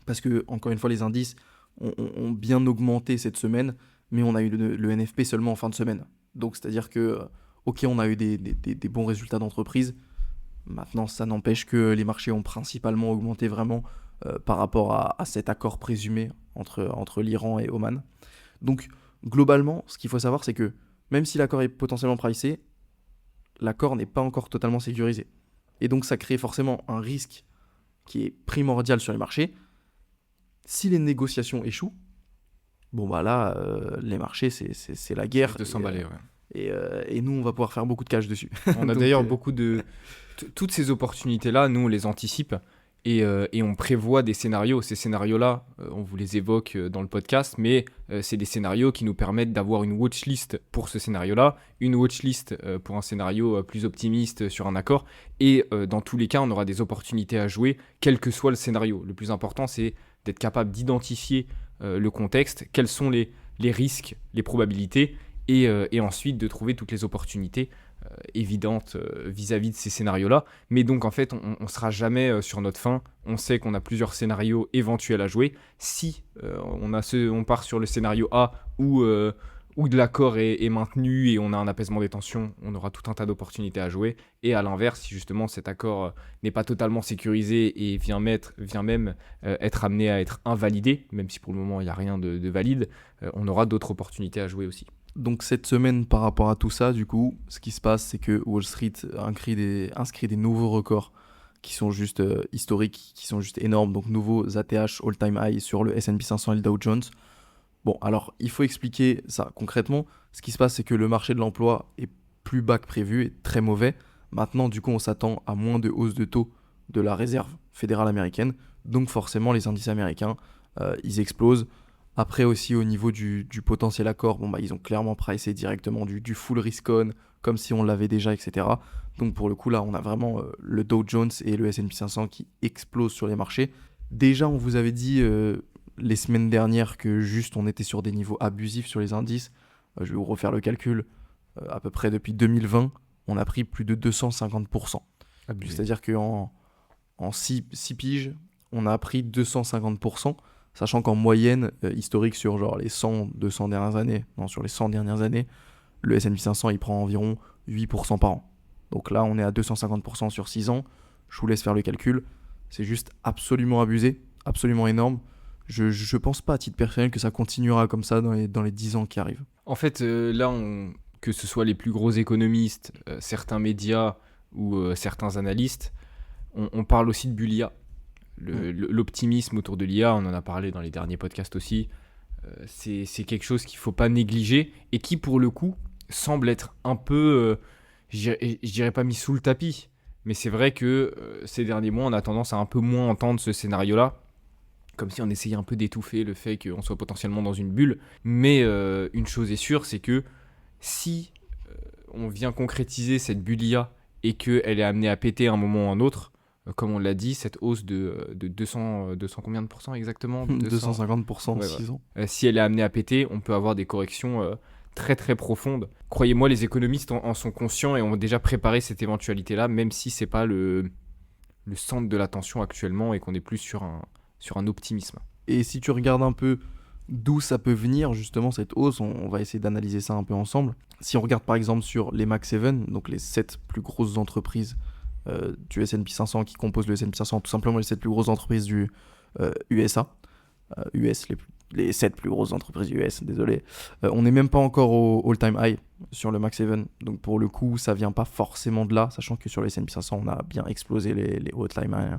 Parce que, encore une fois, les indices ont bien augmenté cette semaine, mais on a eu le NFP seulement en fin de semaine. Donc, c'est-à-dire que, ok, on a eu des bons résultats d'entreprise. Maintenant, ça n'empêche que les marchés ont principalement augmenté vraiment par rapport à cet accord présumé entre l'Iran et Oman. Donc, globalement, ce qu'il faut savoir, c'est que même si l'accord est potentiellement pricé, l'accord n'est pas encore totalement sécurisé. Et donc, ça crée forcément un risque qui est primordial sur les marchés. Si les négociations échouent, bon bah là, les marchés, c'est la guerre. De s'emballer, ouais. Et nous, on va pouvoir faire beaucoup de cash dessus. On a d'ailleurs beaucoup de... Toutes ces opportunités-là, nous, on les anticipe et on prévoit des scénarios. Ces scénarios-là, on vous les évoque dans le podcast, mais c'est des scénarios qui nous permettent d'avoir une watchlist pour ce scénario-là, une watchlist pour un scénario plus optimiste sur un accord. Et dans tous les cas, on aura des opportunités à jouer, quel que soit le scénario. Le plus important, c'est d'être capable d'identifier le contexte, quels sont les risques, les probabilités, et ensuite de trouver toutes les opportunités évidentes vis-à-vis de ces scénarios-là. Mais donc en fait, on ne sera jamais sur notre fin. On sait qu'on a plusieurs scénarios éventuels à jouer. Si on part sur le scénario A où de l'accord est maintenu et on a un apaisement des tensions, on aura tout un tas d'opportunités à jouer. Et à l'inverse, si justement cet accord n'est pas totalement sécurisé et vient même être amené à être invalidé, même si pour le moment il n'y a rien de valide, on aura d'autres opportunités à jouer aussi. Donc cette semaine, par rapport à tout ça, du coup, ce qui se passe, c'est que Wall Street inscrit des nouveaux records qui sont juste historiques, qui sont juste énormes. Donc nouveaux ATH all-time high sur le S&P 500 et le Dow Jones. Bon, alors il faut expliquer ça concrètement. Ce qui se passe, c'est que le marché de l'emploi est plus bas que prévu et très mauvais. Maintenant, du coup, on s'attend à moins de hausse de taux de la réserve fédérale américaine. Donc forcément, les indices américains, ils explosent. Après aussi au niveau du potentiel accord, bon bah ils ont clairement pricé directement du full risk on, comme si on l'avait déjà, etc. Donc pour le coup là, on a vraiment le Dow Jones et le S&P 500 qui explosent sur les marchés. Déjà, on vous avait dit les semaines dernières que juste on était sur des niveaux abusifs sur les indices. Je vais vous refaire le calcul. À peu près depuis 2020, on a pris plus de 250%. Abusé. C'est-à-dire qu'en 6 piges, on a pris 250%. Sachant qu'en moyenne, historique sur genre les 200 dernières années, sur les 100 dernières années, le S&P 500, il prend environ 8% par an. Donc là, on est à 250% sur 6 ans. Je vous laisse faire le calcul. C'est juste absolument abusé, absolument énorme. Je pense pas à titre personnel que ça continuera comme ça dans les 10 ans qui arrivent. En fait, là, que ce soit les plus gros économistes, certains médias ou certains analystes, on parle aussi de bulle IA. L'optimisme autour de l'IA, on en a parlé dans les derniers podcasts aussi, c'est quelque chose qu'il ne faut pas négliger et qui pour le coup semble être un peu, je dirais pas mis sous le tapis, mais c'est vrai que ces derniers mois on a tendance à un peu moins entendre ce scénario-là comme si on essayait un peu d'étouffer le fait qu'on soit potentiellement dans une bulle. Mais une chose est sûre, c'est que si on vient concrétiser cette bulle IA et qu'elle est amenée à péter à un moment ou à un autre, comme on l'a dit, cette hausse de 200 combien de pourcents exactement 250% en Ouais, 6 ans. si elle est amenée à péter, on peut avoir des corrections très très profondes. Croyez-moi, les économistes en sont conscients et ont déjà préparé cette éventualité-là, même si c'est pas le centre de l'attention actuellement et qu'on est plus sur un optimisme. Et si tu regardes un peu d'où ça peut venir, justement, cette hausse, on va essayer d'analyser ça un peu ensemble. Si on regarde par exemple sur les Max 7, donc les 7 plus grosses entreprises du S&P 500 qui composent le S&P 500, tout simplement les 7 plus grosses entreprises du USA, US, les 7 plus grosses entreprises US, désolé, on n'est même pas encore au all-time high sur le Max 7, donc pour le coup, ça vient pas forcément de là, sachant que sur le S&P 500, on a bien explosé les all-time high.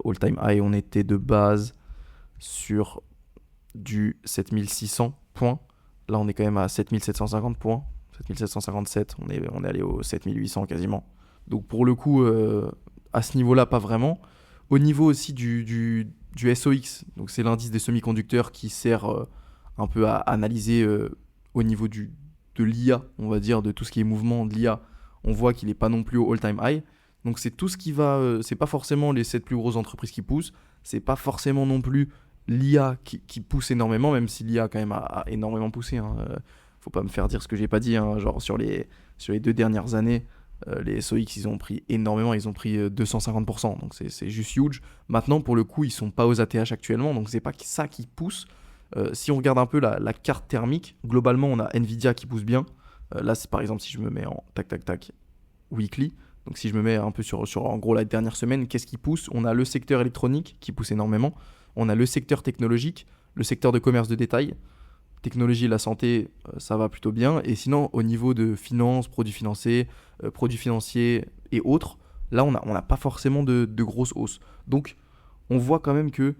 All-time high, on était de base sur du 7600 points. Là, on est quand même à 7750 points. 7757, on est allé au 7800 quasiment. Donc pour le coup, à ce niveau-là, pas vraiment. Au niveau aussi du SOX, donc c'est l'indice des semi-conducteurs qui sert un peu à analyser au niveau de l'IA, on va dire, de tout ce qui est mouvement de l'IA. On voit qu'il n'est pas non plus au all-time high. Donc c'est tout ce qui va... c'est pas forcément les 7 plus grosses entreprises qui poussent. C'est pas forcément non plus l'IA qui pousse énormément, même si l'IA quand même a énormément poussé. Hein. Faut pas me faire dire ce que j'ai pas dit. Hein. Genre sur les 2 dernières années, les SOX, ils ont pris énormément. Ils ont pris 250%. Donc c'est juste huge. Maintenant, pour le coup, ils sont pas aux ATH actuellement. Donc c'est pas ça qui pousse. Si on regarde un peu la carte thermique, globalement, on a Nvidia qui pousse bien. Là, c'est par exemple si je me mets en tac weekly. Donc si je me mets un peu sur en gros la dernière semaine, qu'est-ce qui pousse? On a le secteur électronique qui pousse énormément. On a le secteur technologique, le secteur de commerce de détail. Technologie et la santé, ça va plutôt bien. Et sinon, au niveau de finances, produits financiers et autres, là, on n'a pas forcément de grosses hausses. Donc, on voit quand même qu'il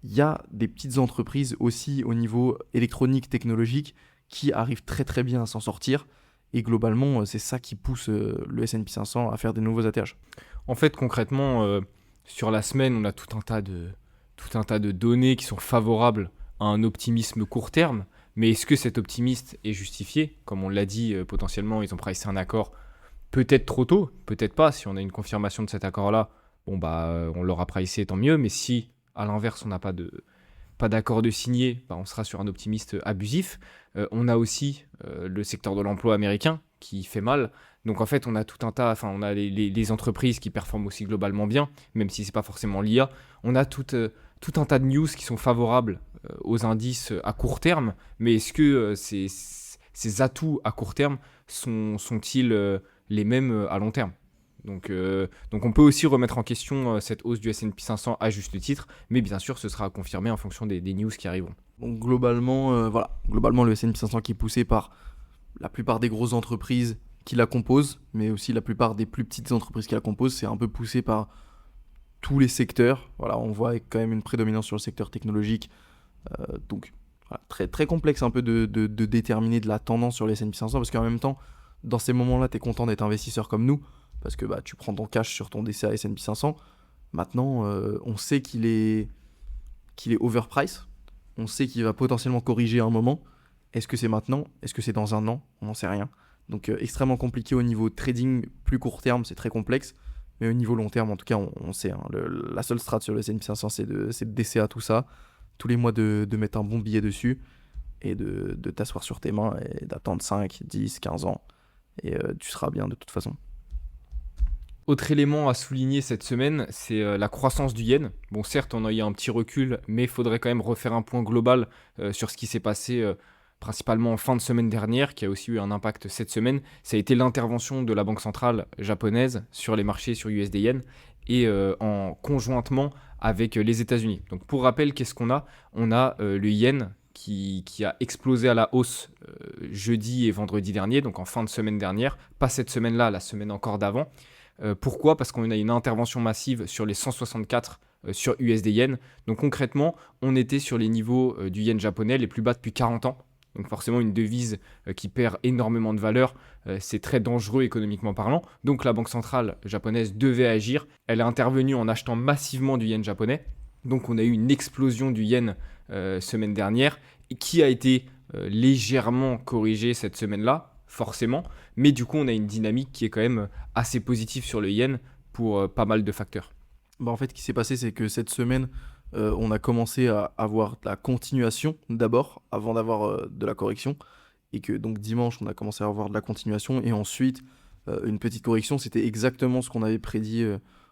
y a des petites entreprises aussi au niveau électronique, technologique, qui arrivent très très bien à s'en sortir. Et globalement, c'est ça qui pousse le S&P 500 à faire des nouveaux ATH. En fait, concrètement, sur la semaine, on a tout un tas de données qui sont favorables à un optimisme court terme. Mais est-ce que cet optimisme est justifié? Comme on l'a dit, potentiellement, ils ont pricé un accord peut-être trop tôt, peut-être pas. Si on a une confirmation de cet accord-là, on l'aura pricé, tant mieux. Mais si, à l'inverse, on n'a pas d'accord de signé, on sera sur un optimiste abusif. On a aussi le secteur de l'emploi américain qui fait mal. Donc en fait, on a tout un tas, on a les entreprises qui performent aussi globalement bien, même si c'est pas forcément l'IA. On a tout un tas de news qui sont favorables aux indices à court terme, mais est-ce que ces atouts à court terme sont-ils les mêmes à long terme? Donc on peut aussi remettre en question cette hausse du S&P 500 à juste titre, mais bien sûr ce sera confirmé en fonction des news qui arriveront. Donc globalement le S&P 500 qui est poussé par la plupart des grosses entreprises qui la composent, mais aussi la plupart des plus petites entreprises qui la composent, c'est un peu poussé par tous les secteurs. Voilà, on voit quand même une prédominance sur le secteur technologique. Donc voilà, très, très complexe un peu de déterminer de la tendance sur les S&P 500, parce qu'en même temps, dans ces moments-là, tu es content d'être investisseur comme nous, parce que tu prends ton cash sur ton DCA S&P 500. Maintenant, on sait qu'il est overpriced. On sait qu'il va potentiellement corriger à un moment. Est-ce que c'est maintenant? Est-ce que c'est dans un an? On n'en sait rien. Donc extrêmement compliqué au niveau trading, plus court terme, c'est très complexe. Mais au niveau long terme, en tout cas, on sait. Hein, la seule strat sur le S&P 500, c'est de DCA tout ça. Tous les mois de mettre un bon billet dessus et de t'asseoir sur tes mains et d'attendre 5, 10, 15 ans. Et tu seras bien de toute façon. Autre élément à souligner cette semaine, c'est la croissance du yen. Bon, certes, on a eu un petit recul, mais il faudrait quand même refaire un point global sur ce qui s'est passé principalement en fin de semaine dernière, qui a aussi eu un impact cette semaine. Ça a été l'intervention de la Banque centrale japonaise sur les marchés sur USD Yen et en conjointement avec les États-Unis. Donc pour rappel, qu'est-ce qu'on a? On a le yen qui a explosé à la hausse jeudi et vendredi dernier, donc en fin de semaine dernière. Pas cette semaine-là, la semaine encore d'avant. Pourquoi? Parce qu'on a une intervention massive sur les 164 sur USD Yen. Donc concrètement, on était sur les niveaux du yen japonais les plus bas depuis 40 ans. Donc forcément une devise qui perd énormément de valeur, c'est très dangereux économiquement parlant. Donc la banque centrale japonaise devait agir. Elle est intervenue en achetant massivement du yen japonais. Donc on a eu une explosion du yen semaine dernière qui a été légèrement corrigée cette semaine-là, forcément. Mais du coup, on a une dynamique qui est quand même assez positive sur le yen pour pas mal de facteurs. Bah, en fait, ce qui s'est passé, c'est que cette semaine, on a commencé à avoir de la continuation d'abord, avant d'avoir de la correction. Et que donc dimanche, on a commencé à avoir de la continuation. Et ensuite, une petite correction. C'était exactement ce qu'on avait prédit,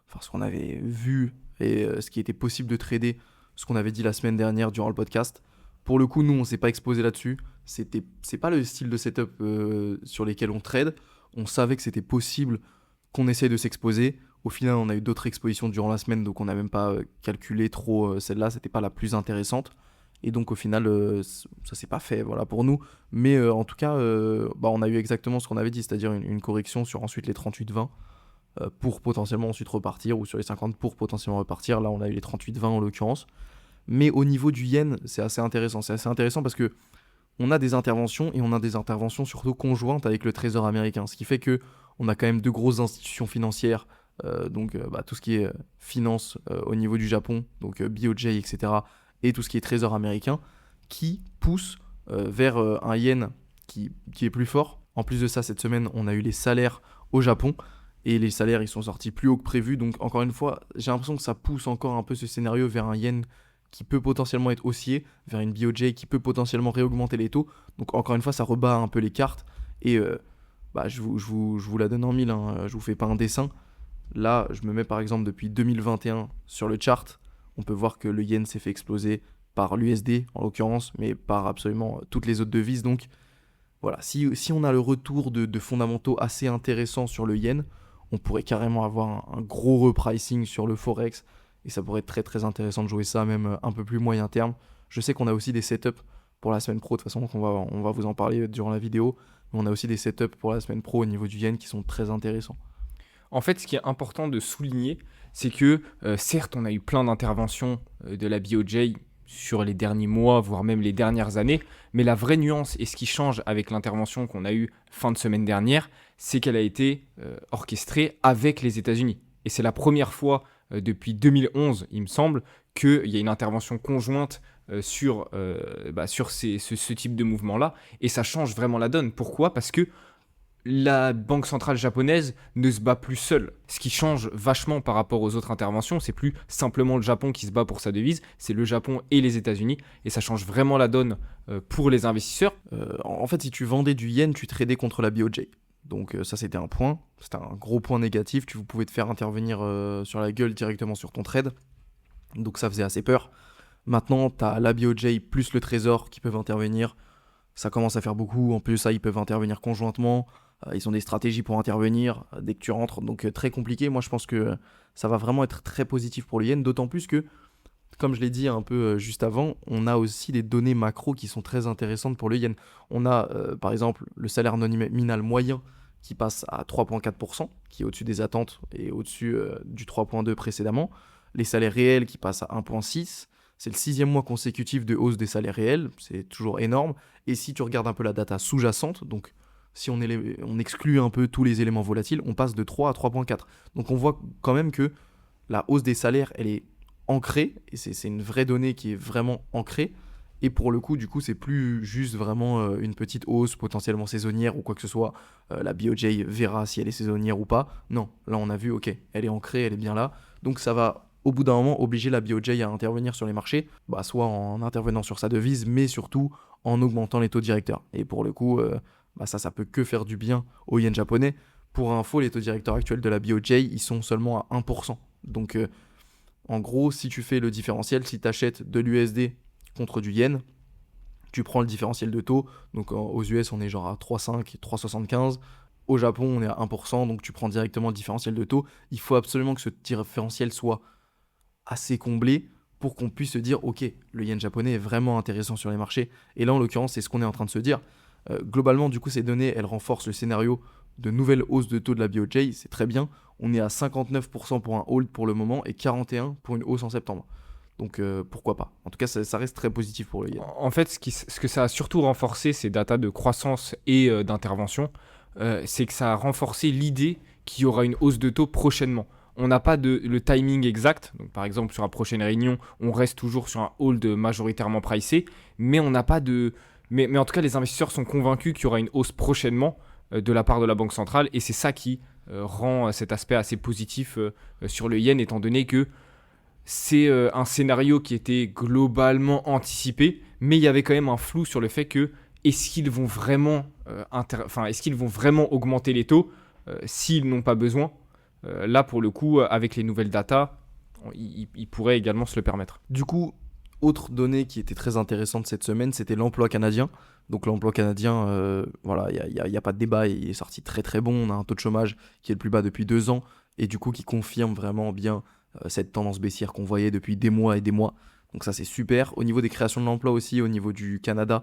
enfin ce qu'on avait vu et ce qui était possible de trader, ce qu'on avait dit la semaine dernière durant le podcast. Pour le coup, nous, on s'est pas exposé là-dessus. C'est pas le style de setup sur lesquels on trade. On savait que c'était possible qu'on essaye de s'exposer. Au final, on a eu d'autres expositions durant la semaine, donc on n'a même pas calculé trop celle-là. C'était pas la plus intéressante. Et donc au final, ça s'est pas fait voilà, pour nous. Mais en tout cas, bah, on a eu exactement ce qu'on avait dit, c'est-à-dire une correction sur ensuite les 38-20 pour potentiellement ensuite repartir, ou sur les 50 pour potentiellement repartir. Là, on a eu les 38-20 en l'occurrence. Mais au niveau du yen, c'est assez intéressant. C'est assez intéressant parce que on a des interventions, et on a des interventions surtout conjointes avec le Trésor américain. Ce qui fait que on a quand même deux grosses institutions financières, donc bah, tout ce qui est finance au niveau du Japon, donc BOJ, etc., et tout ce qui est Trésor américain, qui poussent vers un yen qui est plus fort. En plus de ça, cette semaine, on a eu les salaires au Japon, et les salaires, ils sont sortis plus haut que prévu. Donc encore une fois, j'ai l'impression que ça pousse encore un peu ce scénario vers un yen qui peut potentiellement être haussier, vers une BOJ qui peut potentiellement réaugmenter les taux. Donc encore une fois, ça rebat un peu les cartes. Et bah, je vous la donne en mille, hein. Je vous fais pas un dessin. Là, je me mets par exemple depuis 2021 sur le chart. On peut voir que le yen s'est fait exploser par l'USD en l'occurrence, mais par absolument toutes les autres devises. Donc voilà, si on a le retour de fondamentaux assez intéressants sur le yen, on pourrait carrément avoir un gros repricing sur le Forex. Et ça pourrait être très très intéressant de jouer ça, même un peu plus moyen terme. Je sais qu'on a aussi des setups pour la semaine pro, de toute façon, on va vous en parler durant la vidéo. Mais on a aussi des setups pour la semaine pro au niveau du yen qui sont très intéressants. En fait, ce qui est important de souligner, c'est que certes, on a eu plein d'interventions de la BOJ sur les derniers mois, voire même les dernières années, mais la vraie nuance et ce qui change avec l'intervention qu'on a eue fin de semaine dernière, c'est qu'elle a été orchestrée avec les États-Unis. Et c'est la première fois depuis 2011, il me semble, qu'il y a une intervention conjointe sur ce type de mouvement-là, et ça change vraiment la donne. Pourquoi ? Parce que la banque centrale japonaise ne se bat plus seule. Ce qui change vachement par rapport aux autres interventions, c'est plus simplement le Japon qui se bat pour sa devise, c'est le Japon et les États-Unis, et ça change vraiment la donne pour les investisseurs. En fait, si tu vendais du yen, tu tradais contre la BOJ. Donc ça, c'était un point, c'était un gros point négatif. Vous pouvais te faire intervenir sur la gueule directement sur ton trade. Donc ça faisait assez peur. Maintenant, tu as la BOJ plus le Trésor qui peuvent intervenir. Ça commence à faire beaucoup. En plus, ça, ils peuvent intervenir conjointement. Ils ont des stratégies pour intervenir dès que tu rentres. Donc très compliqué. Moi, je pense que ça va vraiment être très positif pour le yen. D'autant plus que, comme je l'ai dit un peu juste avant, on a aussi des données macro qui sont très intéressantes pour le yen. On a par exemple le salaire nominal moyen qui passe à 3,4%, qui est au-dessus des attentes et au-dessus du 3,2 précédemment. Les salaires réels qui passent à 1,6. C'est le 6e mois consécutif de hausse des salaires réels. C'est toujours énorme. Et si tu regardes un peu la data sous-jacente, donc si on exclut un peu tous les éléments volatiles, on passe de 3 à 3,4. Donc on voit quand même que la hausse des salaires, elle est ancrée. Et c'est une vraie donnée qui est vraiment ancrée. Et pour le coup, du coup, c'est plus juste vraiment une petite hausse potentiellement saisonnière ou quoi que ce soit. La BOJ verra si elle est saisonnière ou pas. Non, là on a vu, ok, elle est ancrée, elle est bien là. Donc ça va, au bout d'un moment, obliger la BOJ à intervenir sur les marchés, soit en intervenant sur sa devise, mais surtout en augmentant les taux directeurs. Et pour le coup, ça peut que faire du bien au yen japonais. Pour info, les taux directeurs actuels de la BOJ, ils sont seulement à 1%. Donc en gros, si tu fais le différentiel, si tu achètes de l'USD contre du yen, tu prends le différentiel de taux. Donc aux US, on est genre à 3,5, 3,75. Au Japon, on est à 1%, donc tu prends directement le différentiel de taux. Il faut absolument que ce différentiel soit assez comblé pour qu'on puisse se dire, ok, le yen japonais est vraiment intéressant sur les marchés. Et là, en l'occurrence, c'est ce qu'on est en train de se dire. Globalement, du coup, ces données, elles renforcent le scénario de nouvelle hausse de taux de la BOJ. C'est très bien. On est à 59% pour un hold pour le moment et 41% pour une hausse en septembre. Donc pourquoi pas. En tout cas, ça reste très positif pour le yen. En fait, ce que ça a surtout renforcé, ces datas de croissance et d'intervention, c'est que ça a renforcé l'idée qu'il y aura une hausse de taux prochainement. on n'a pas le timing exact. Donc, par exemple, sur la prochaine réunion, on reste toujours sur un hold majoritairement pricé, mais on n'a pas de... Mais en tout cas, les investisseurs sont convaincus qu'il y aura une hausse prochainement de la part de la Banque centrale, et c'est ça qui rend cet aspect assez positif sur le yen, étant donné que c'est un scénario qui était globalement anticipé, mais il y avait quand même un flou sur le fait que est-ce qu'ils vont vraiment, augmenter les taux s'ils n'ont pas besoin. Là, pour le coup, avec les nouvelles datas, ils pourraient également se le permettre. Du coup, autre donnée qui était très intéressante cette semaine, c'était l'emploi canadien. Donc l'emploi canadien, voilà, il y a pas de débat, il est sorti très très bon. On a un taux de chômage qui est le plus bas depuis 2 ans et du coup qui confirme vraiment bien cette tendance baissière qu'on voyait depuis des mois et des mois. Donc ça c'est super. Au niveau des créations de l'emploi aussi, au niveau du Canada,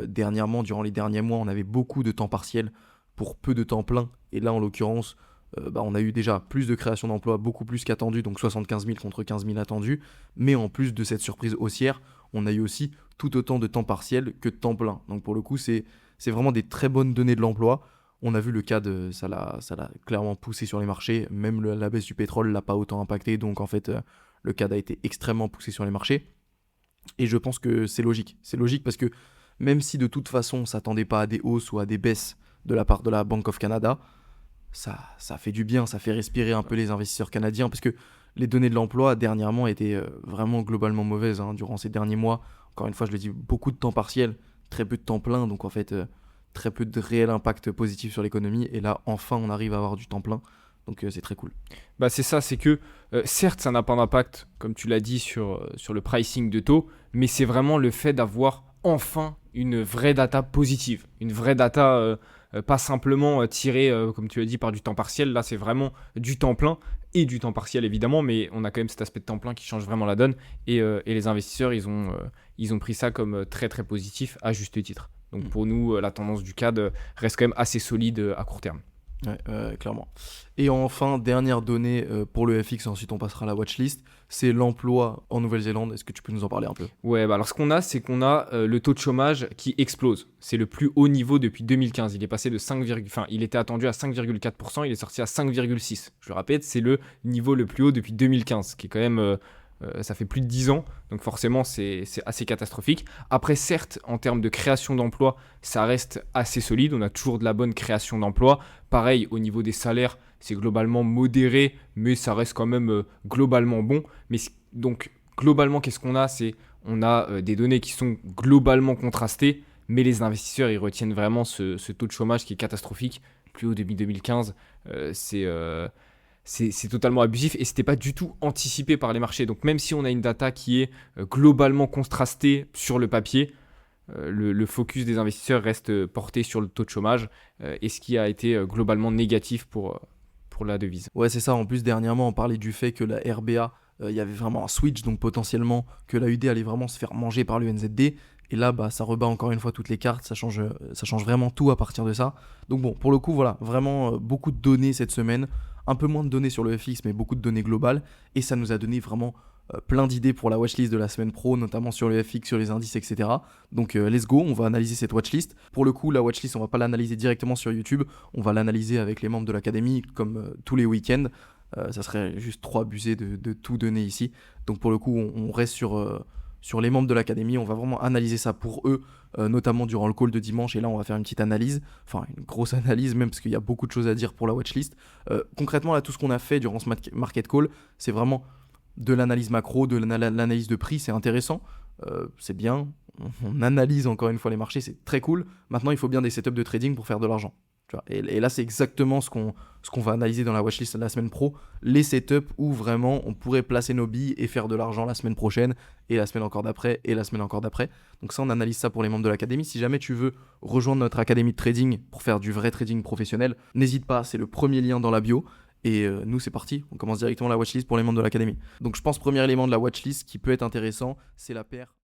dernièrement, durant les derniers mois, on avait beaucoup de temps partiel pour peu de temps plein. Et là en l'occurrence, on a eu déjà plus de création d'emplois, beaucoup plus qu'attendu, donc 75 000 contre 15 000 attendus. Mais en plus de cette surprise haussière, on a eu aussi tout autant de temps partiel que de temps plein. Donc pour le coup, c'est vraiment des très bonnes données de l'emploi. On a vu le CAD, ça l'a clairement poussé sur les marchés. Même la baisse du pétrole l'a pas autant impacté. Donc en fait, le CAD a été extrêmement poussé sur les marchés. Et je pense que c'est logique. C'est logique parce que même si de toute façon, on ne s'attendait pas à des hausses ou à des baisses de la part de la Bank of Canada, ça fait du bien, ça fait respirer un peu les investisseurs canadiens parce que les données de l'emploi dernièrement étaient vraiment globalement mauvaises durant ces derniers mois. Encore une fois, je le dis, beaucoup de temps partiel, très peu de temps plein, donc en fait très peu de réel impact positif sur l'économie. Et là, enfin, on arrive à avoir du temps plein, donc c'est très cool. Bah c'est ça, c'est que certes, ça n'a pas d'impact, comme tu l'as dit, sur le pricing de taux, mais c'est vraiment le fait d'avoir enfin une vraie data positive, une vraie data pas simplement tirée, comme tu as dit, par du temps partiel. Là, c'est vraiment du temps plein et du temps partiel, évidemment, mais on a quand même cet aspect de temps plein qui change vraiment la donne. Et les investisseurs, ils ont pris ça comme très, très positif, à juste titre. Donc pour nous, la tendance du CAD reste quand même assez solide à court terme. Ouais, clairement. Et enfin, dernière donnée pour le FX, ensuite on passera à la watchlist, c'est l'emploi en Nouvelle-Zélande. Est-ce que tu peux nous en parler un peu ? Ouais, bah alors ce qu'on a, c'est qu'on a le taux de chômage qui explose. C'est le plus haut niveau depuis 2015. Il est passé de il était attendu à 5,4%, il est sorti à 5,6%. Je le répète, c'est le niveau le plus haut depuis 2015, qui est quand même... ça fait plus de 10 ans, donc forcément c'est assez catastrophique. Après, certes, en termes de création d'emplois, ça reste assez solide, on a toujours de la bonne création d'emplois. Pareil, au niveau des salaires, c'est globalement modéré, mais ça reste quand même globalement bon. Mais donc, globalement, qu'est-ce qu'on a ? On a des données qui sont globalement contrastées, mais les investisseurs, ils retiennent vraiment ce taux de chômage qui est catastrophique, plus haut depuis 2015. C'est totalement abusif et c'était pas du tout anticipé par les marchés. Donc même si on a une data qui est globalement contrastée sur le papier, le focus des investisseurs reste porté sur le taux de chômage et ce qui a été globalement négatif pour la devise. Ouais, c'est ça. En plus, dernièrement, on parlait du fait que la RBA, il y avait vraiment un switch, donc potentiellement que la UD allait vraiment se faire manger par l'UNZD. Et là, ça rebat encore une fois toutes les cartes, ça change vraiment tout à partir de ça. Donc bon, pour le coup, voilà, vraiment beaucoup de données cette semaine. Un peu moins de données sur le FX, mais beaucoup de données globales. Et ça nous a donné vraiment plein d'idées pour la watchlist de la semaine pro, notamment sur le FX, sur les indices, etc. Donc let's go, on va analyser cette watchlist. Pour le coup, la watchlist, on va pas l'analyser directement sur YouTube. On va l'analyser avec les membres de l'académie, comme tous les week-ends. Ça serait juste trop abusé de tout donner ici. Donc pour le coup, on reste sur les membres de l'académie, on va vraiment analyser ça pour eux, notamment durant le call de dimanche. Et là, on va faire une petite analyse, enfin une grosse analyse même, parce qu'il y a beaucoup de choses à dire pour la watchlist. Concrètement, là, tout ce qu'on a fait durant ce market call, c'est vraiment de l'analyse macro, de l'analyse de prix. C'est intéressant, c'est bien. On analyse encore une fois les marchés, c'est très cool. Maintenant, il faut bien des setups de trading pour faire de l'argent. Tu vois. Et là, c'est exactement ce qu'on va analyser dans la watchlist de la semaine pro. Les setups où vraiment on pourrait placer nos billes et faire de l'argent la semaine prochaine, et la semaine encore d'après, et la semaine encore d'après. Donc ça, on analyse ça pour les membres de l'académie. Si jamais tu veux rejoindre notre académie de trading pour faire du vrai trading professionnel, n'hésite pas, c'est le premier lien dans la bio. Et nous, c'est parti, on commence directement la watchlist pour les membres de l'académie. Donc je pense premier élément de la watchlist qui peut être intéressant, c'est la paire